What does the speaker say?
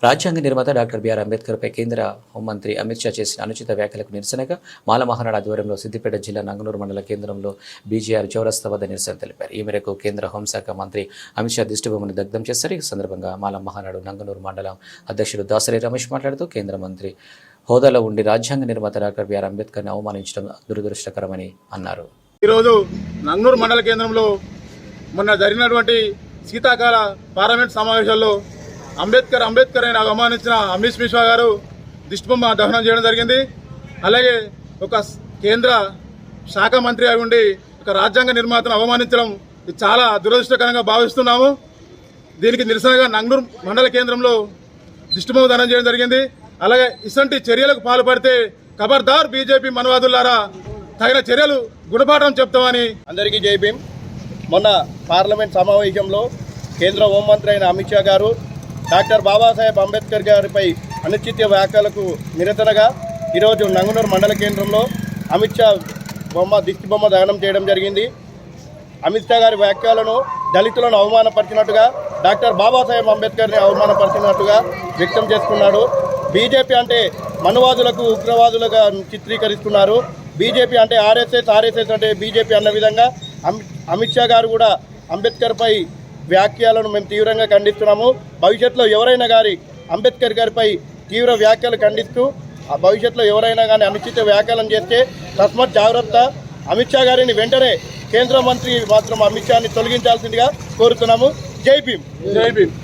రాజ్యాంగ నిర్మాత doctor BR అంబేద్కర్పై కేంద్ర హోంమంత్రి అమిత్ షా చేసిన అనుచిత వ్యాఖ్యలకు నిరసనగా మాల మహానాడు ఆధ్వర్యంలో సిద్దిపేట జిల్లా నంగనూరు మండల కేంద్రంలో బీజేఆర్ చౌరస్తా వద్ద నిరసన తెలిపారు. ఈ మేరకు కేంద్ర హోంశాఖ మంత్రి అమిత్ షా దిష్టిబొమ్మను దగ్ధం చేశారు. ఈ సందర్భంగా మాల మహానాడు నంగనూరు మండలం అధ్యక్షుడు దాసరి రమేష్ మాట్లాడుతూ కేంద్ర మంత్రి హోదాలో ఉండి రాజ్యాంగ నిర్మాత డాక్టర్ బిఆర్ అంబేద్కర్ని అవమానించడం దురదృష్టకరమని అన్నారు. ఈరోజు నంగనూరు మండల కేంద్రంలో మొన్న జరిగినటువంటి శీతాకాల పార్లమెంట్ సమావేశాల్లో అంబేద్కర్ అని అవమానించిన అమిత్ మిశ్రా గారు దిష్టిబొమ్మ దహనం చేయడం జరిగింది. అలాగే ఒక కేంద్ర శాఖ మంత్రి అయి ఉండి ఒక రాజ్యాంగ నిర్మాతను అవమానించడం ఇది చాలా దురదృష్టకరంగా భావిస్తున్నాము. దీనికి నిరసనగా నంగనూరు మండల కేంద్రంలో దిష్టిబొమ్మ దహనం చేయడం జరిగింది. అలాగే ఇటువంటి చర్యలకు పాల్పడితే ఖబర్దార్ బీజేపీ మనవాదులారా తగిన చర్యలు గుణపాఠం చెప్తామని. అందరికీ జై భీమ్. మొన్న పార్లమెంట్ సమావేశంలో కేంద్ర హోంమంత్రి అయిన అమిత్ షా గారు డాక్టర్ బాబాసాహెబ్ అంబేద్కర్ గారిపై అనుచిత వ్యాఖ్యలకు నిరసనగా ఈరోజు నంగనూరు మండల కేంద్రంలో అమిత్ షా దిష్టిబొమ్మ దహనం చేయడం జరిగింది. అమిత్ షా గారి వ్యాఖ్యలను దళితులను అవమానపరిచినట్టుగా, డాక్టర్ బాబాసాహెబ్ అంబేద్కర్ని అవమానపరిచినట్టుగా వ్యక్తం చేసుకున్నాడు. బీజేపీ అంటే మనువాదులకు ఉగ్రవాదులుగా చిత్రీకరిస్తున్నారు. బీజేపీ అంటే ఆర్ఎస్ఎస్ అంటే బీజేపీ అన్న విధంగా అమిత్ షా గారు కూడా అంబేద్కర్పై వ్యాఖ్యలను మేము తీవ్రంగా ఖండిస్తున్నాము. భవిష్యత్తులో ఎవరైనా కానీ అంబేద్కర్ గారిపై తీవ్ర వ్యాఖ్యలు ఖండిస్తూ భవిష్యత్తులో ఎవరైనా కానీ అనుచిత వ్యాఖ్యలను చేస్తే తస్మత్ జాగ్రత్త. అమిత్ షా గారిని వెంటనే కేంద్ర మంత్రి మాత్రం అమిత్ షాని తొలగించాల్సిందిగా కోరుతున్నాము. జై భీమ్.